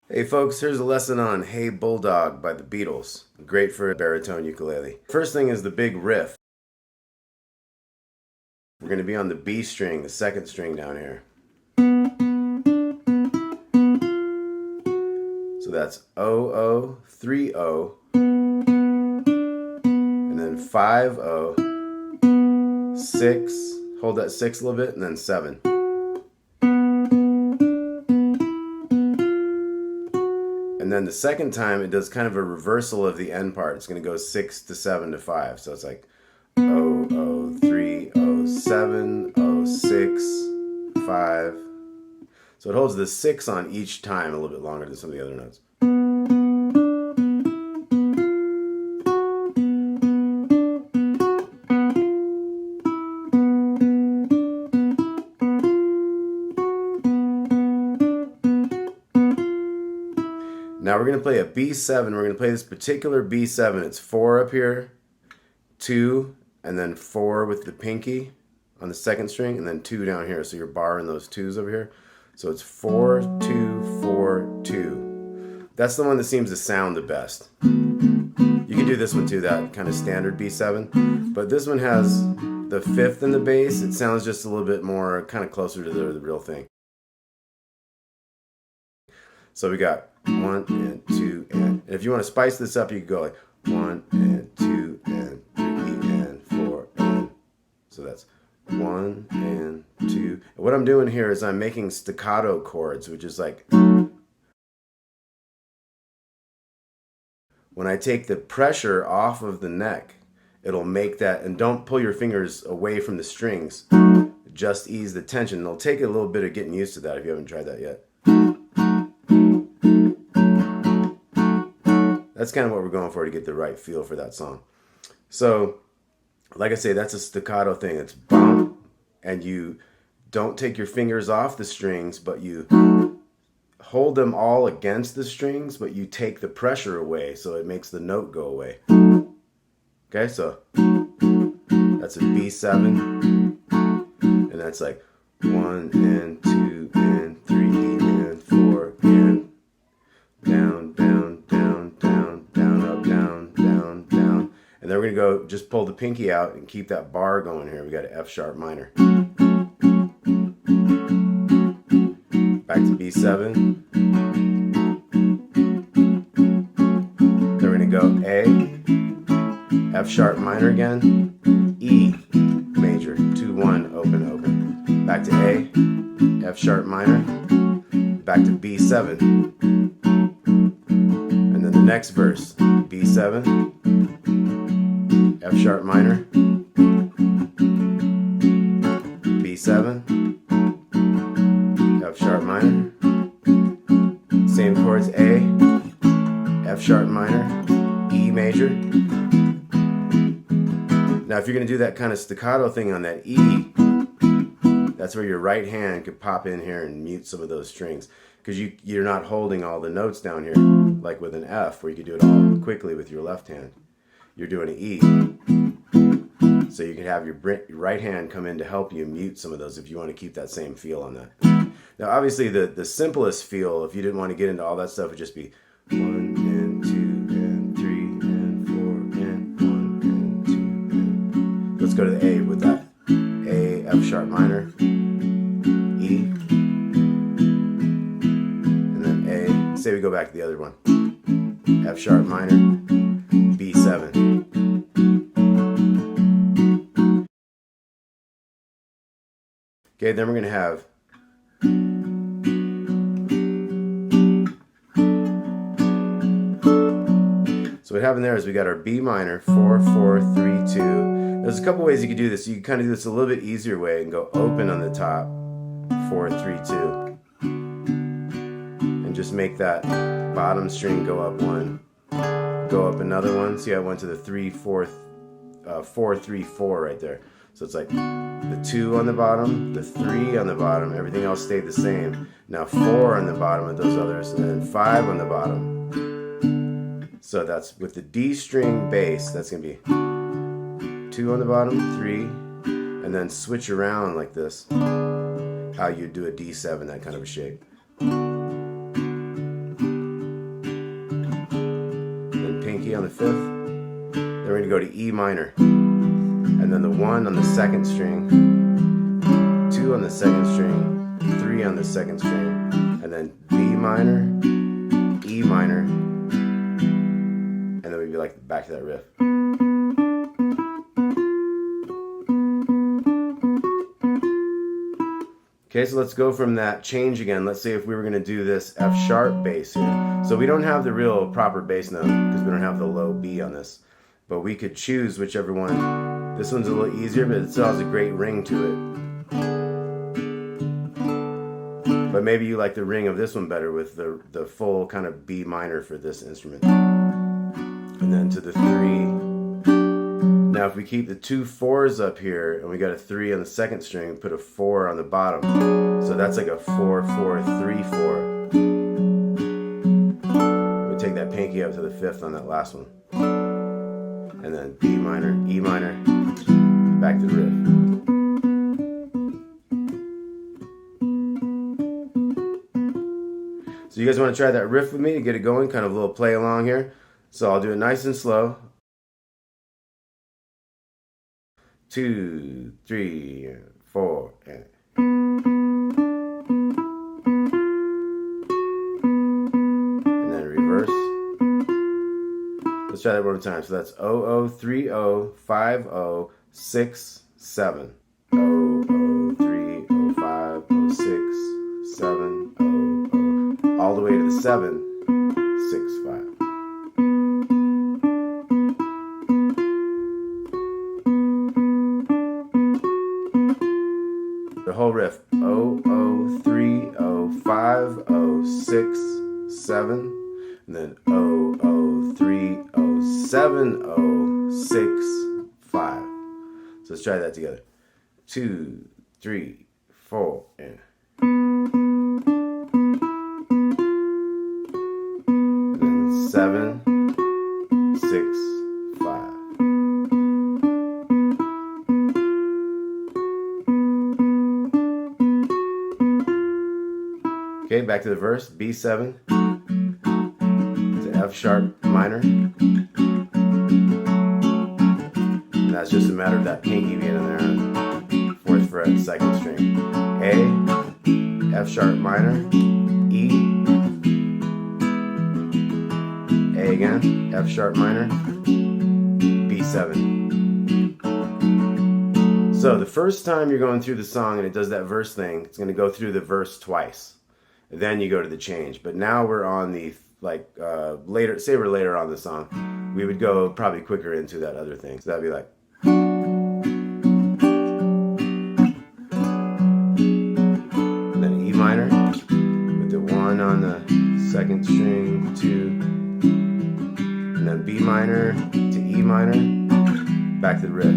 Hey folks, here's a lesson on Hey Bulldog by the Beatles. Great for a baritone ukulele. First thing is the big riff. We're going to be on the B string, the second string down here. So that's O, 3 O, and then 5 O, 6, hold that 6 a little bit, and then 7. And then the second time it does kind of a reversal of the end part. It's going to go 6 to 7 to 5. So it's like O, 3, O, 7, O, 6, 5. So it holds the 6 on each time a little bit longer than some of the other notes. Now we're going to play a B7. We're going to play this particular B7. It's 4 up here, 2, and then 4 with the pinky on the second string, and then 2 down here. So you're barring those 2s over here. So it's 4, 2, 4, 2. That's the one that seems to sound the best. You can do this one too, that kind of standard B7. But this one has the 5th in the bass. It sounds just a little bit more, kind of closer to the real thing. So we got 1 and 2 and if you want to spice this up, you can go like 1 and 2 and 3 and 4 and so that's 1 and 2. And what I'm doing here is I'm making staccato chords, which is like when I take the pressure off of the neck, it'll make that, and don't pull your fingers away from the strings, just ease the tension. It'll take a little bit of getting used to that if you haven't tried that yet. That's kind of what we're going for to get the right feel for that song. So, like I say, that's a staccato thing. It's bump, and you don't take your fingers off the strings, but you hold them all against the strings, but you take the pressure away, so it makes the note go away. Okay, so that's a B7, and that's like 1 and 2 and 3 and 4 and down, down, down, down, down, up, down, down, down. And then we're going to go just pull the pinky out and keep that bar going here. We got an F sharp minor. Back to B7. Then we're going to go A, F sharp minor again, E major, 2, 1, open, open. Back to A, F sharp minor, back to B7. And then the next verse, B7, F sharp minor, B7, F sharp minor, same chords, A, F sharp minor, E major. Now if you're going to do that kind of staccato thing on that E, that's where your right hand could pop in here and mute some of those strings, because you're not holding all the notes down here like with an F where you could do it all quickly with your left hand. You're doing an E. So you can have your right hand come in to help you mute some of those if you want to keep that same feel on that. Now obviously the simplest feel, if you didn't want to get into all that stuff, would just be 1 and 2 and 3 and 4 and 1 and 2 and... Let's go to the A with that. A, F sharp minor, E, and then A. Say we go back to the other one. F sharp minor, B7. Okay, then we're going to have so what happened there is we got our B minor, 4, 4, 3, 2. There's a couple ways you could do this. You can kind of do this a little bit easier way and go open on the top, 4, 3, 2. And just make that bottom string go up 1, go up another one. See, I went to the 3, 4, 4, 3, 4 right there. So it's like the 2 on the bottom, the 3 on the bottom, everything else stayed the same. Now 4 on the bottom of those others, and then 5 on the bottom. So that's with the D string bass, that's going to be 2 on the bottom, 3, and then switch around like this, how you do a D7, that kind of a shape. go to E minor, and then the 1 on the second string, 2 on the second string, 3 on the second string, and then B minor, E minor, and then we'd be like back to that riff. Okay, so let's go from that change again. Let's say if we were going to do this F sharp bass here. So we don't have the real proper bass note because we don't have the low B on this. But we could choose whichever one. This one's a little easier, but it still has a great ring to it. But maybe you like the ring of this one better with the full kind of B minor for this instrument. And then to the 3. Now if we keep the 2 4s up here and we got a 3 on the second string, put a 4 on the bottom. So that's like a 4 4 3 4. We take that pinky up to the 5th on that last one. And then B minor, E minor, back to the riff. So you guys want to try that riff with me to get it going, kind of a little play along here. So I'll do it nice and slow. 2, 3, 4, and then reverse. Let's try that one more time. So that's 00, 30, 50, 6, 7. 00, 30, 50, 6, 7, 00. All the way to the 7, 6, 5. The whole riff. 00, 30, 50, 6, 7, and then 00, 30, 70, 6, 5. So let's try that together. 2, 3, 4, and then 7, 6, 5. Okay, back to the verse. B7 to F sharp minor. And that's just a matter of that pinky being in there on 4th fret, 2nd string. A, F sharp minor, E, A again, F sharp minor, B7. So the first time you're going through the song and it does that verse thing, it's going to go through the verse twice. Then you go to the change. But now we're on the, later, say we're later on the song, we would go probably quicker into that other thing. So that'd be like. And then E minor, with the 1 on the 2nd string, 2. And then B minor to E minor, back to the riff.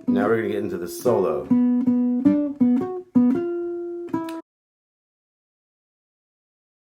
Now we're going to get into the solo.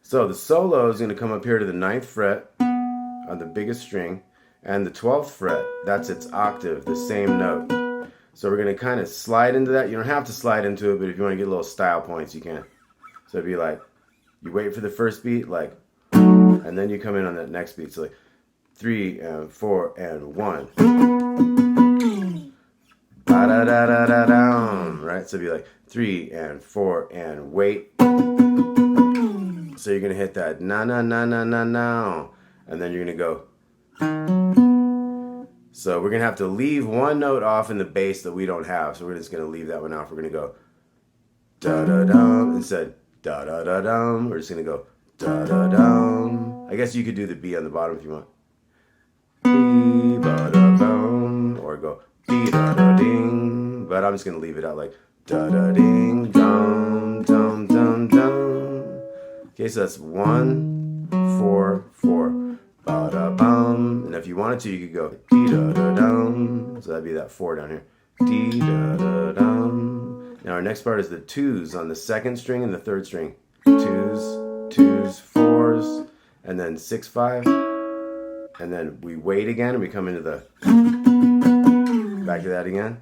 So the solo is going to come up here to the 9th fret on the biggest string, and the 12th fret, that's its octave, the same note. So we're going to kind of slide into that. You don't have to slide into it, but if you want to get little style points, you can. So it'd be like, you wait for the first beat, like, and then you come in on that next beat. So like 3 and 4 and 1. Ba-da-da-da-da-down, right? So it'd be like 3 and 4 and wait. So you're going to hit that na-na-na-na-na-na, and then you're going to go. So we're going to have to leave one note off in the bass that we don't have. So we're just going to leave that one off. We're going to go da-da-dum instead da-da-da-dum. We're just going to go da-da-dum. I guess you could do the B on the bottom if you want. Be-ba-da-bum, or go be-da-da-ding. But I'm just going to leave it out like da-da-ding, dum, dum, dum, dum. Okay, so that's 1, 4, 4. Ba-da-bum. And if you wanted to, you could go dee-da-da-dum. So that'd be that 4 down here. Dee-da-da-dum. Now our next part is the 2s on the 2nd string and the 3rd string. 2s, 2s, 4s, and then 6, 5. And then we wait again and we come into the back to that again.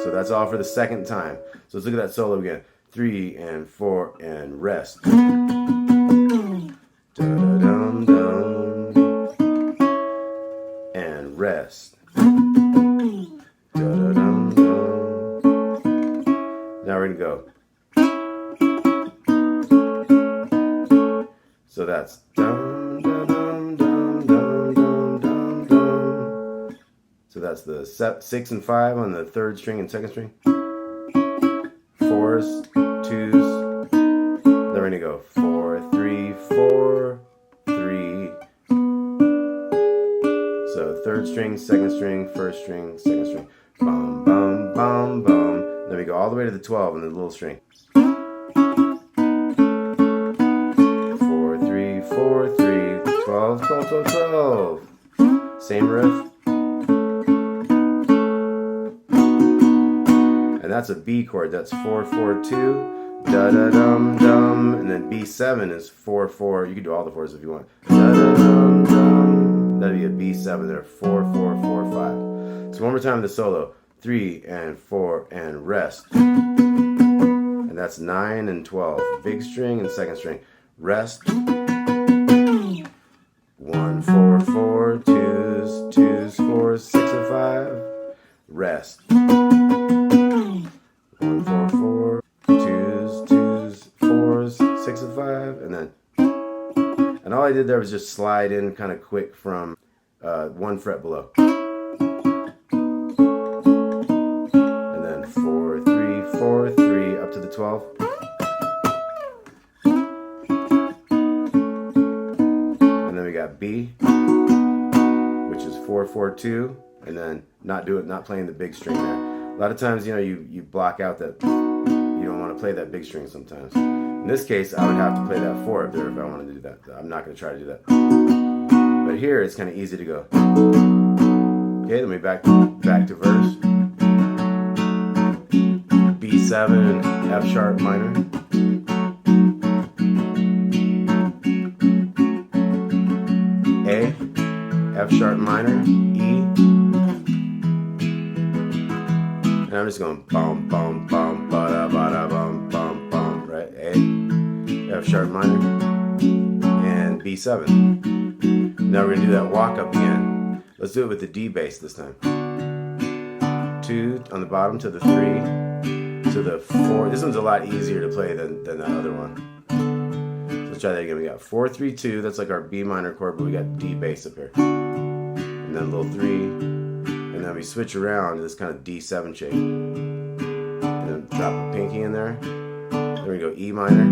So That's all for the second time. So let's look at that solo again. 3 and 4 and rest. Da-da-dum-dum. And rest. Da-da-dum-dum. Now we're going to go. So that's dum dum dum dum dum dum dum. So that's the 6 and 5 on the third string and second string. 4s, 2s. Then we're gonna go 4, 3, 4, 3. So third string, second string, first string, second string. Bum bum bum bum. Then we go all the way to the 12 on the little string. 4, 3, 12, 12, 12, 12. Same riff. And that's a B chord. That's 4, 4, 2. Da da dum dum. And then B7 is 4, 4. You can do all the 4s if you want. Da da dum dum. That'd be a B7 there. 4, 4, 4, 5. So one more time the solo. 3 and 4 and rest. And that's 9 and 12. Big string and second string. Rest. 1, 4, 4, 2s, 2s, 4s, 6 and 5. Rest. 1, 4, 4, 2s, 2s, 4s, 6 and 5. And then, and all I did there was just slide in kind of quick from 1 fret below. And then 4, 3, 4, 3 up to the 12. B, which is 4, 4, 2, and then not playing the big string there. A lot of times, you know, you block out that you don't want to play that big string sometimes. In this case, I would have to play that 4 up there if I wanted to do that. I'm not going to try to do that. But here, it's kind of easy to go. Okay, let me back to verse. B7, F sharp minor. A, F sharp minor, E, and I'm just going bum bum bum ba da bum bum bum, right? A, F sharp minor, and B7. Now we're gonna do that walk up again. Let's do it with the D bass this time. 2 on the bottom to the 3 to the 4. This one's a lot easier to play than the other one. Let's try that again. We got 4, 3, 2. That's like our B minor chord, but we got D bass up here. And then a little 3. And then we switch around to this kind of D7 shape. And then drop a pinky in there. Then we go E minor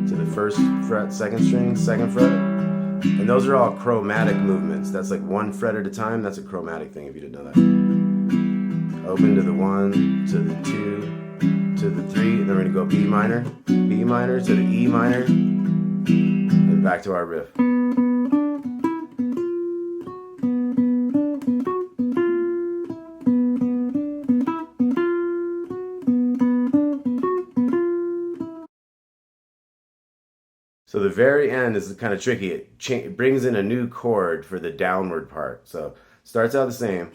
to the first fret, second string, second fret. And those are all chromatic movements. That's like 1 fret at a time. That's a chromatic thing if you didn't know that. Open to the 1, to the 2, to the 3. And then we're going to go B minor to the E minor. And back to our riff. So the very end is kind of tricky. It brings in a new chord for the downward part. So starts out the same.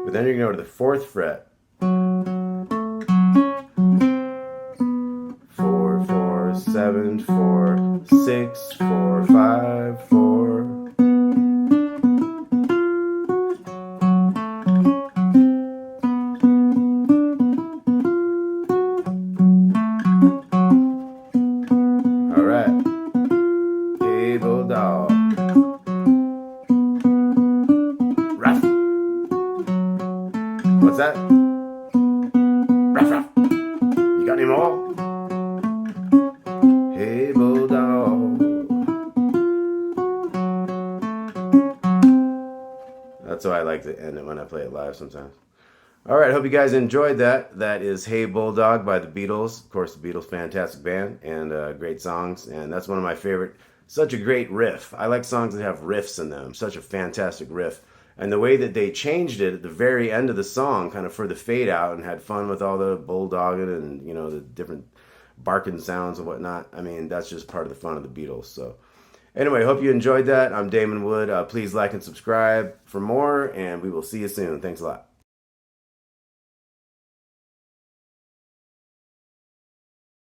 But then you're going to go to the 4th fret. 4, 4, 7, 4, 6, 4, 5, 4. Alright. Hey, Bulldog. Ruff. What's that? Ruff, ruff. You got any more? Hey, Bulldog. That's how I like to end it when I play it live sometimes. Alright, hope you guys enjoyed that. That is Hey Bulldog by the Beatles. Of course, the Beatles, fantastic band and great songs. And that's one of my favorite. Such a great riff. I like songs that have riffs in them. Such a fantastic riff. And the way that they changed it at the very end of the song, kind of for the fade out, and had fun with all the bulldogging and, you know, the different barking sounds and whatnot. I mean, that's just part of the fun of the Beatles. So, Anyway, hope you enjoyed that. I'm Damon Wood. Please like and subscribe for more, and we will see you soon. Thanks a lot.